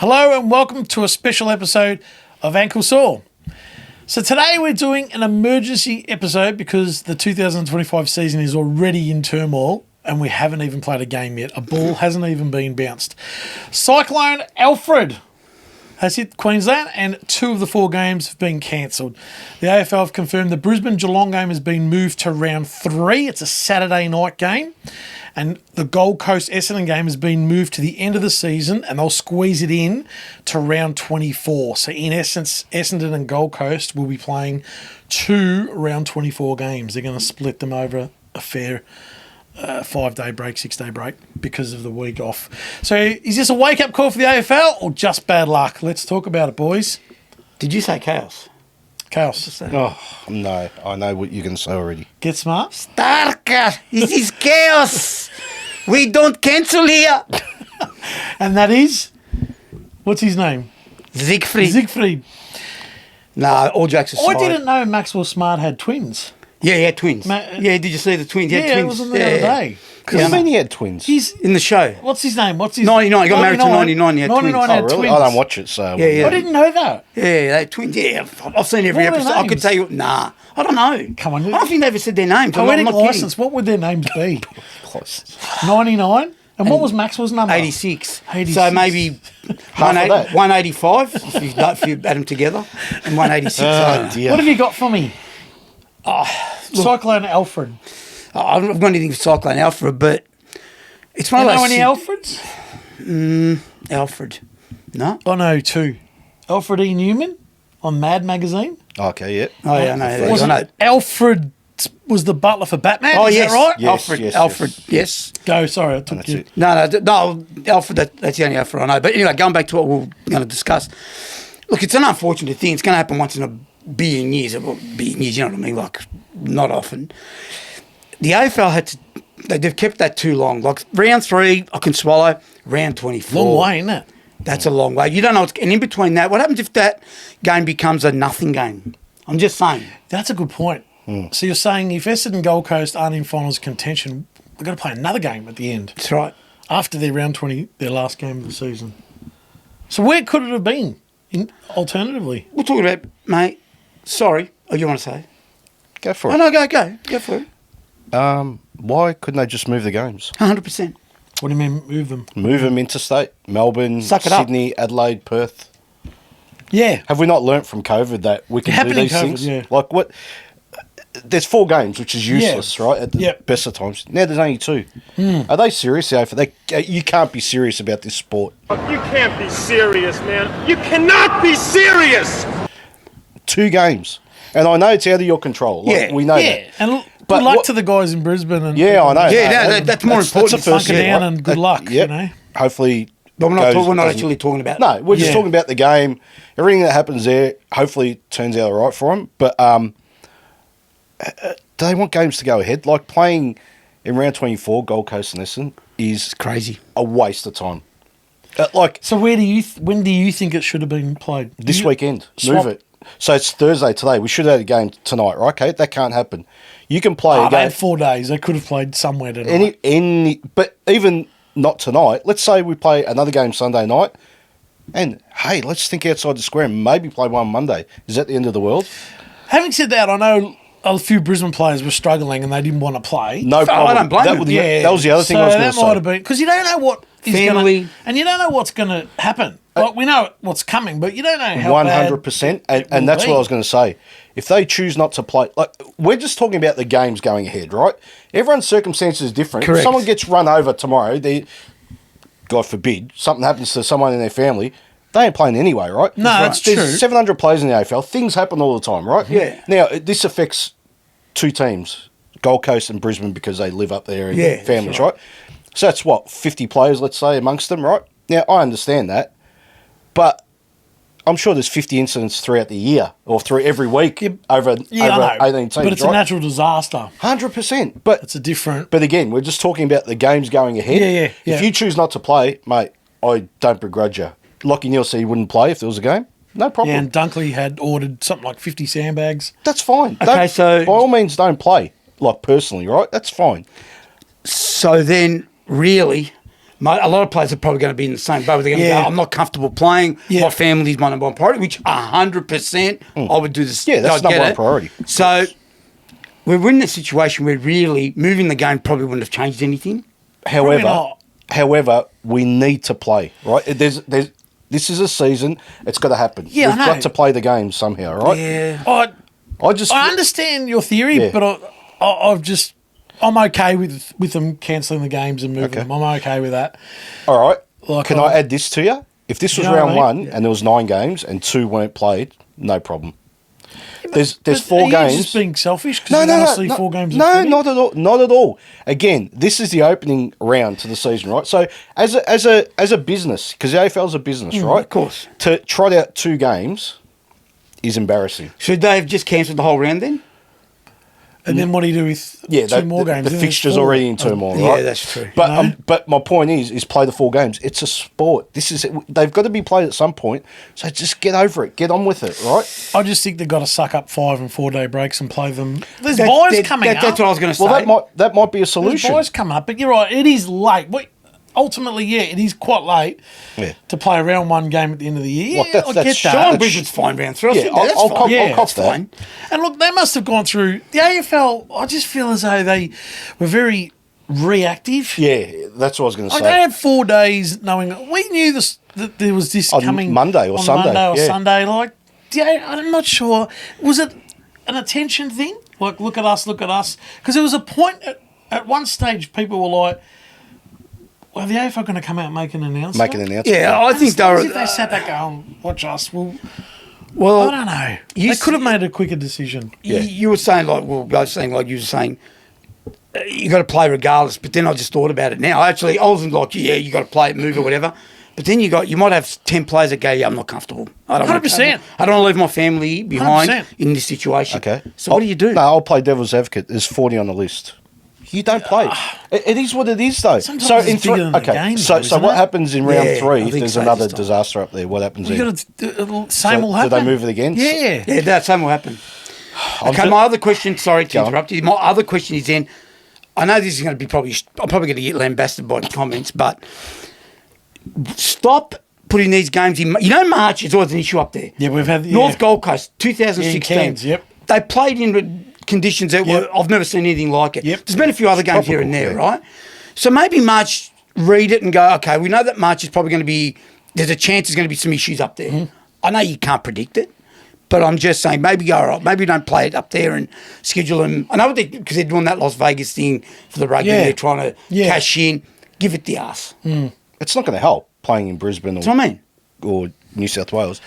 Hello and welcome to a special episode of Ankle Sore. So today we're doing an emergency episode because the 2025 season is already in turmoil and we haven't even played a game yet. A ball hasn't even been bounced. Cyclone Alfred has hit Queensland and 2 of the 4 games have been cancelled. The AFL have confirmed the Brisbane Geelong game has been moved to round 3. It's a Saturday night game. And the Gold Coast Essendon game has been moved to the end of the season and they'll squeeze it in to round 24. So in essence, Essendon and Gold Coast will be playing 2 round 24 games. They're going to split them over a fair 5-day break, 6-day break because of the week off. So is this a wake-up call for the AFL or just bad luck? Let's talk about it, boys. Did you say chaos? Chaos. Oh, no. I know what you're going to say already. Get smart. Starker, this is chaos. We don't cancel here. And that is? What's his name? Siegfried. Nah, all jokes aside. I didn't know Maxwell Smart had twins. Yeah, he had twins. Yeah, did you see the twins? He had Yeah, twins. it was on the other day. Because I mean, he had twins. He's In the show. What's his name? 99. He got married to 99. He had 99 twins. had Oh, really? twins. I don't watch it, so... Yeah. I didn't know that. Yeah, they had twins. Yeah, I've seen every What were episode. their I could names? tell you. Nah, I don't know. Come on. I don't think they ever said their names. I'm Poetic not license, kidding. what would their names be? Close. 99? And what was Maxwell's number? 86. 86. So maybe Half of that. 185 if you add them together, and 186. I don't know. dear. What have you got for me? Cyclone Alfred. I haven't got anything for Cyclone Alfred, but it's You one of know those. any Alfreds? Alfred? No. I know 2. Alfred E. Newman on Mad Magazine. Okay, yeah. Oh yeah, I know. Wasn't I know. Alfred was the butler for Batman? Oh is yes, that right? Yes, Alfred. yes. Yes. Go, sorry, I took That's you. it. No, Alfred. That's the only Alfred I know. But anyway, going back to what we're going to discuss. Look, it's an unfortunate thing. It's going to happen once in a billion years. Well, billion years, you know what I mean? Like, not often. The AFL had to. They've kept that too long. Like round 3, I can swallow. Round 24. Long way, isn't it? That's a long way. You don't know what's... And in between that, what happens if that game becomes a nothing game? I'm just saying. That's a good point. So you're saying if Essendon and Gold Coast aren't in finals contention, they've got to play another game at the end That's right. after their round 20, their last game of the season. So where could it have been alternatively? We're talking about, mate, sorry. Oh, you want to say? Go for Oh, it. no, go for it. Why couldn't they just move the games? 100%. What do you mean move them? Move them interstate. Melbourne, Suck it up. Sydney, Adelaide, Perth. Yeah. Have we not learnt from COVID that we can do Happening these COVID, things? yeah. Like what? There's 4 games, which is useless, right? At the Yep. best of times. Now there's only 2. Are they serious? You can't be serious about this sport. You can't be serious, man. You cannot be serious! 2 games. And I know it's out of your control. Like, Yeah. we know Yeah. that. And But good luck what- to the guys in Brisbane. And Yeah, I know. Yeah, that's more important. That's the first Bunker step, down right? and good luck, Yep. you know. Hopefully... But we're not, goes- we're not doesn't- actually talking about No, we're just Yeah. talking about the game. Everything that happens there, hopefully it turns out all right for them. But do they want games to go ahead? Like playing in round 24, Gold Coast and Essendon is crazy. a waste of time. So when do you think it should have been played? This You- weekend, swap- move it. So it's Thursday today. We should have had a game tonight, right? Okay, that can't happen. You can play Oh, a they game had 4 days. They could have played somewhere tonight. but even not tonight. Let's say we play another game Sunday night, and hey, let's think outside the square and maybe play one Monday. Is that the end of the world? Having said that, I know a few Brisbane players were struggling and they didn't want to play. No problem. I don't blame that, them. was, Yeah, that was the other thing so I was going to that might say. have been because you don't know what is Family. gonna, and you don't know what's going to happen. Like we know what's coming, but you don't know how 100%, and that's what I was going to say. If they choose not to play, like we're just talking about the games going ahead, right? Everyone's circumstances is different. Correct. If someone gets run over tomorrow, God forbid, something happens to someone in their family, they ain't playing anyway, right? No, that's There's true. 700 players in the AFL. Things happen all the time, right? Yeah. Now, this affects 2 teams, Gold Coast and Brisbane, because they live up there and Yeah, families, that's right. right? So that's what, 50 players, let's say, amongst them, right? Now, I understand that, but I'm sure there's 50 incidents throughout the year or through every week over I know, 18 teams, but it's right? a natural disaster. 100%. But It's a different. but again, we're just talking about the games going ahead. Yeah. If you choose not to play, mate, I don't begrudge you. Lockie Neal said he wouldn't play if there was a game. No problem. Yeah, and Dunkley had ordered something like 50 sandbags. That's fine. Okay, Don't- so- by all means, don't play. Like personally, right? That's fine. So then, really, A lot of players are probably going to be in the same boat. They're going to go, I'm not comfortable playing. Yeah. My family's my number one priority, which 100% I would do this. Yeah, that's I'd number get one it. priority. So we're in a situation where really moving the game probably wouldn't have changed anything. However, we need to play, right? This is a season. It's got to happen. Yeah, We've I know. got to play the game somehow, right? Yeah. I I understand your theory, Yeah. but I'm okay with them cancelling the games and moving them. I'm okay with that. All right. Like, Can I add this to you? If this was You know round what I one mean? and there was 9 games and 2 weren't played, no problem. There's But 4 are you games. just being selfish because you want to see 4 games of No, footy? not at all. Not at all. Again, this is the opening round to the season, right? So as a business, because the AFL is a business, right? of course. To trot out 2 games is embarrassing. Should they have just cancelled the whole round then? And then what do you do with two more games? The Then there's fixture's 4. already in turmoil, Yeah, right? that's true. But You know? but my point is play the 4 games. It's a sport. They've got to be played at some point. So just get over it. Get on with it, right? I just think they've got to suck up 5 and 4 day breaks and play them. There's That- boys that- coming up. That's what I was going to say. Well, that might be a There's solution. boys coming up, but you're right. It is late. Ultimately, yeah, it is quite late to play a round 1 game at the end of the year. Well, that's- I that's get Sean that. Sean Bridget's fine round 3. Yeah, That's I'll fine. cop- I'll cop That's that. fine. And look, they must have gone through the AFL. I just feel as though they were very reactive. Yeah, that's what I was going to Like say. they had 4 days knowing we knew this that there was this On coming Monday or on Sunday, Monday or yeah. Sunday. Like, yeah, I'm not sure. Was it an attention thing? Like, look at us. Because there was a point at one stage people were like, "Well, the AFL going to come out and make an announcement." Make an announcement. Yeah, I think they As were. if they sat back going, "Watch us." Well, Well, I don't know. you They could have made a quicker decision. Yeah. You were saying like, well, I was saying like you were saying, you got to play regardless. But then I just thought about it now. Actually, I wasn't like, yeah, you got to play it, move or whatever. But then you might have 10 players that go, yeah, I'm not comfortable. I don't 100%. I don't want to leave my family behind 100%. in this situation. Okay. So what do you do? No, I'll play devil's advocate. There's 40 on the list. You don't play. It is what it is, though. Sometimes so it's in bigger than the game, so though, so isn't what it? happens in round Yeah, I 3 if think there's so another this time. disaster up there? What happens You then? got to same will do happen. they move it again? Yeah. Yeah, that's same will happen. I'm Okay, ju- my other question, sorry to Go on. interrupt you. My other question is then, I know this is going to be I'm probably going to get lambasted by the comments, but stop putting these games in. You know, March is always an issue up there. Yeah, we've had North Gold Coast, 2016. Yeah, in Cairns, yep. They played in conditions that Yep. were, I've never seen anything like it. Yep. There's been a few other games here and tropical, there, yeah. right? So maybe March, read it and go, okay, we know that March is probably going to be, there's a chance there's going to be some issues up there. Mm-hmm. I know you can't predict it, but I'm just saying maybe go, all right, maybe don't play it up there and schedule them. I know because they're doing that Las Vegas thing for the rugby. Yeah. They're trying to Yeah. cash in. Give it the ass. It's not going to help playing in Brisbane That's what I mean. or New South Wales.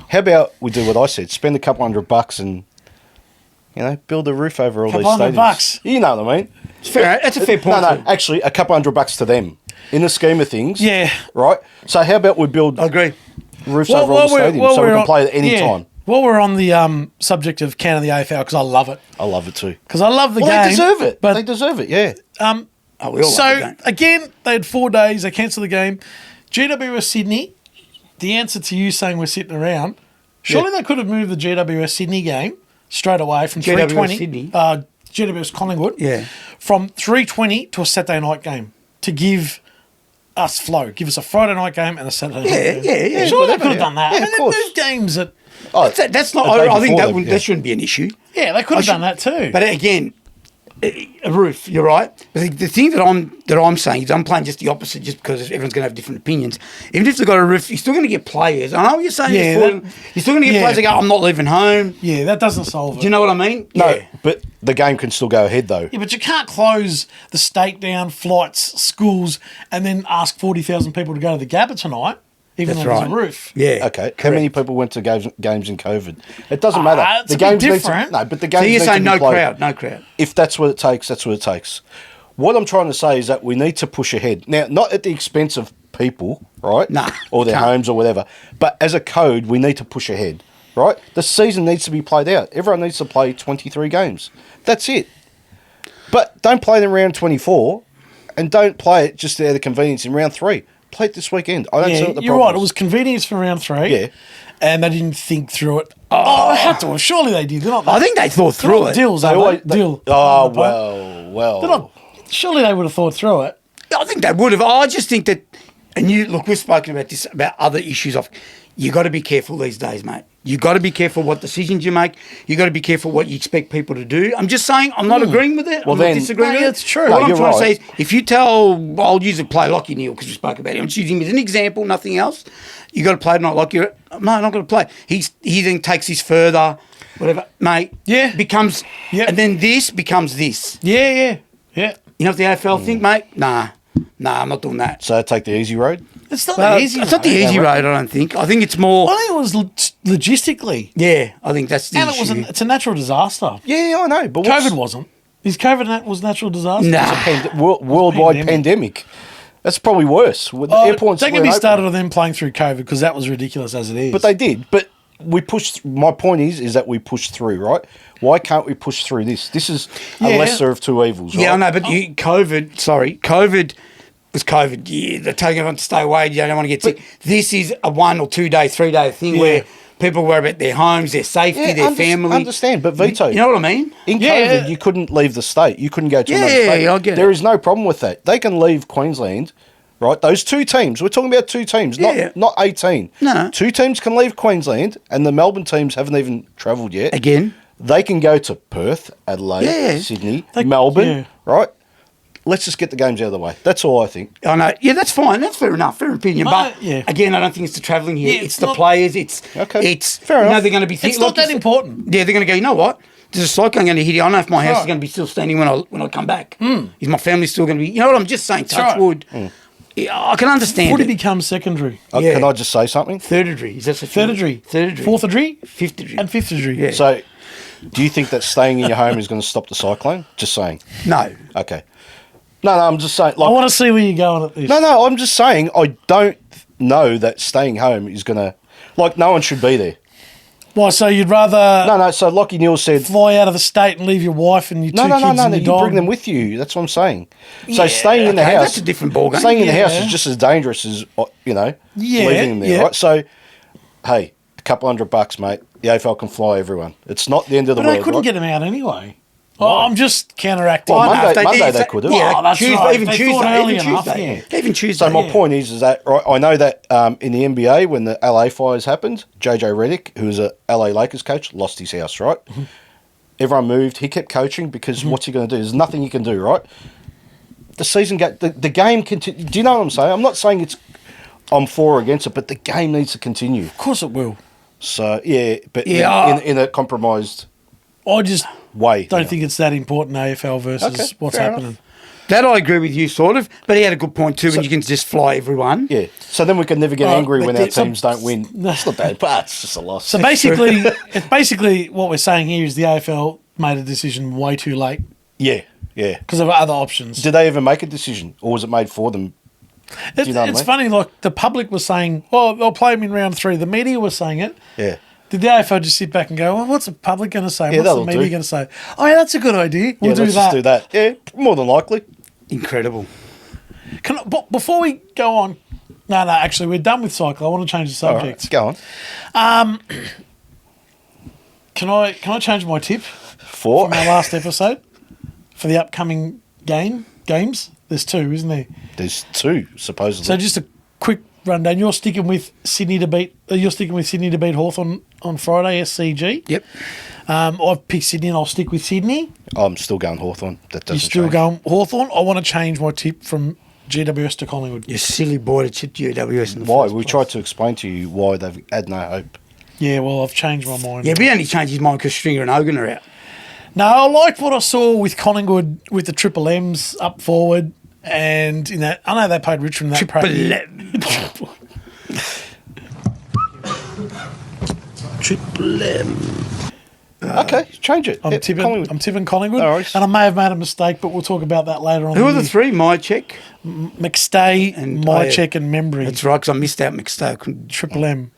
How about we do what I said? Spend a couple $100 and build a roof over all Couple these stadiums. $100. You know what I mean? It's fair. That's a fair point. No, actually, a couple $100 to them in the scheme of things. Yeah. Right. So how about we build I agree. roofs over all the stadiums so we can play at any time? While we're on the subject of Canada the AFL, because I love it. I love it too. Because I love the Well, game. they deserve it. But They deserve it. Yeah. Oh, we all love the so game. again, they had 4 days. They cancelled the game. GWS Sydney. The answer to you saying we're sitting around. Surely they could have moved the GWS Sydney game straight away from GWS 3:20. Sydney? GWS Collingwood. Yeah. From 3:20 to a Saturday night game to give us flow. Give us a Friday night game and a Saturday night game. Yeah. Surely they whatever, could have yeah. done that. Yeah, I of mean, course. those games that Oh, That's not. the day I think before them, yeah. that shouldn't be an issue. yeah, they could have done that too. But again, a roof. You're right. But the thing that I'm saying is I'm playing just the opposite, just because everyone's going to have different opinions. Even if they've got a roof, you're still going to get players. I know what you're saying. Yeah, before, you're still going to get yeah. players that go, I'm not leaving home. yeah, that doesn't solve it. Do you know what I mean? no, Yeah. but the game can still go ahead though. Yeah, but you can't close the state down, flights, schools, and then ask 40,000 people to go to the Gabba tonight, even That's though there's right. a roof. Yeah. Okay. How many people went to games in COVID? It doesn't matter. It's a bit different. No, but the So games you're need to saying be no played. crowd, no crowd. If that's what it takes, that's what it takes. What I'm trying to say is that we need to push ahead. Now, not at the expense of people, right? Nah, Or their can't. homes or whatever. But as a code, we need to push ahead, right? The season needs to be played out. Everyone needs to play 23 games. That's it. But don't play it in round 24 and don't play it just out of convenience in round 3. Play it this weekend. I don't see Yeah, what the you're problem right. It is. was convenience for round 3. Yeah. And they didn't think through it. Oh, they had to have. Surely they did. They're not I think they thought through it. Deals, They are always- they? Deal. Oh, They're well. not, surely they would have thought through it. I think they would have. I just think that, and we've spoken about this, about other issues of, you got to be careful these days, mate. You got to be careful what decisions you make. You got to be careful what you expect people to do. I'm just saying, I'm not agreeing with it. Well, I'm then, not disagreeing with it. it's true. What No, I'm you're trying to say right. is, if you tell, I'll use a play Lockie Neal because we spoke about him. I'm just using him as an example, nothing else. You got to play not like you're. No, I'm not going to play. He then takes this further, whatever, mate. Yeah. Becomes, and then this becomes this. Yeah. You know what the AFL think, mate? Nah, I'm not doing that. So take the easy road. It's not Well, the easy. it's not the easy road, I don't think. I think it's more. I think it was logistically, Yeah, I think that's the and issue. it's a natural disaster. Yeah, I know. But COVID wasn't. Is COVID was natural disaster? Nah. Worldwide Pandemic. pandemic. That's probably worse. With the Oh, airports don't get weren't me open. started on them playing through COVID because that was ridiculous as it is. But they did. But we pushed. My point is that we pushed through, right? Why can't we push through this? This is a Yeah. lesser of two evils, right? Yeah, I know, but COVID was COVID. Yeah, they're telling everyone to stay away. You don't want to get sick. This is a 1 or 2 day, 3 day thing where people worry about their homes, their safety, their family. Understand, but Vito, You know what I mean? in Yeah. COVID, you couldn't leave the state. You couldn't go to another Yeah, state. I get There it. is no problem with that. They can leave Queensland, right? Those two teams. We're talking about two teams, Yeah. not 18. No. Two teams can leave Queensland, and the Melbourne teams haven't even travelled yet. Again. They can go to Perth, Adelaide, Yeah. Sydney, They- Melbourne, yeah. right? Let's just get the games out of the way. That's all I think. I know. Yeah, that's fine. That's fair enough. Fair opinion. But yeah. again, I don't think it's the travelling here. Yeah, it's it's the not- players. It's Okay. It's Fair you know, enough. they're going to be. it's not that important. Yeah, they're going to go. You know what? There's a cyclone going to hit you. I don't know if my house right. is going to be still standing when I come back. Is my family still going to be? You know what I'm just saying? Touch right. wood. Yeah, I can understand. Footy it. becomes secondary. Yeah. Can I just say something? Thirdary. Is that Thirdary. Thirdary. Fourthary. Fifthary. And fifthary. Yeah. So, do you think that staying in your home is going to stop the cyclone? Just saying. No. Okay. No, I'm just saying. I Like, want to see where you're going at this. no, I'm just saying. I don't know that staying home is going to. Like, no one should be there. Why? So you'd rather No. So Lockie Neal said. fly out of the state and leave your wife and your two No, kids and no. your You dog? bring them with you. That's what I'm saying. So Yeah, staying in the okay, house. that's a different ballgame. Staying in the house Yeah. is just as dangerous as Yeah, leaving them there, yeah. right? So, hey, a couple $100, mate. The AFL can fly everyone. It's not the end of the But world. they couldn't right? get them out anyway. Oh, I'm just counteracting. Well, I know, if Monday did, they could have. Yeah, Oh, that's Tuesday, right. even They Tuesday. thought early Even enough, Tuesday. yeah. Even Tuesday. So my point is that right, I know that in the NBA when the LA fires happened, JJ Redick, who was a LA Lakers coach, lost his house. Right, everyone moved. He kept coaching because what's he going to do? There's nothing he can do. Right, the season the game continue. Do you know what I'm saying? I'm not saying I'm for or against it, but the game needs to continue. Of course it will. So yeah, but Yeah, in a compromised I just way. don't think it's that important, AFL versus Okay, what's fair happening. That I agree with you, sort of. But he had a good point too, when you can just fly everyone. Yeah. So then we can never get Oh, angry but when our there's some- teams don't win. It's not bad, but it's just a loss. So basically what we're saying here is the AFL made a decision way too late yeah. because of other options. Did they ever make a decision, or was it made for them? It's, you know what I it's mean? funny, like the public was saying, well, they'll play him in round 3. The media was saying it. Yeah. Did the AFL just sit back and go, well, what's the public going to say? Yeah, What's the that'll media do. going to say? Oh, yeah, that's a good idea. We'll Yeah, do let's that. just do that. Yeah, more than likely. Incredible. But before we go on, no, actually, we're done with cycle. I want to change the All subject. right, go on. Can I change my tip Four. from our last episode for the upcoming games? There's 2, isn't there? There's 2 supposedly. So just a quick rundown. You're sticking with Sydney to beat Hawthorn on Friday, SCG. Yep. I've picked Sydney and I'll stick with Sydney. I'm still going Hawthorn. That You're doesn't still change. going Hawthorn. I want to change my tip from GWS to Collingwood. You silly boy to chip GWS in the Why? first We place. tried to explain to you why they've had no hope. Yeah, well, I've changed my mind. Yeah, but he only changed his mind because Stringer and Hogan are out. No, I liked what I saw with Collingwood with the Triple M's up forward. And in that, I know they played Richmond in that Triple M. Okay, change it. I'm Yeah, tipping Collingwood. Collingwood. No worries. And I may have made a mistake, but we'll talk about that later on. Who are in the 3? My check. McStay, And- Mycheck, and Membry. That's right, because I missed out McStay. Triple M.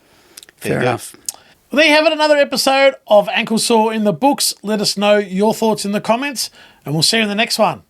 Fair you go. enough. Well, there you have it, another episode of Ankle Sore in the books. Let us know your thoughts in the comments, and we'll see you in the next one.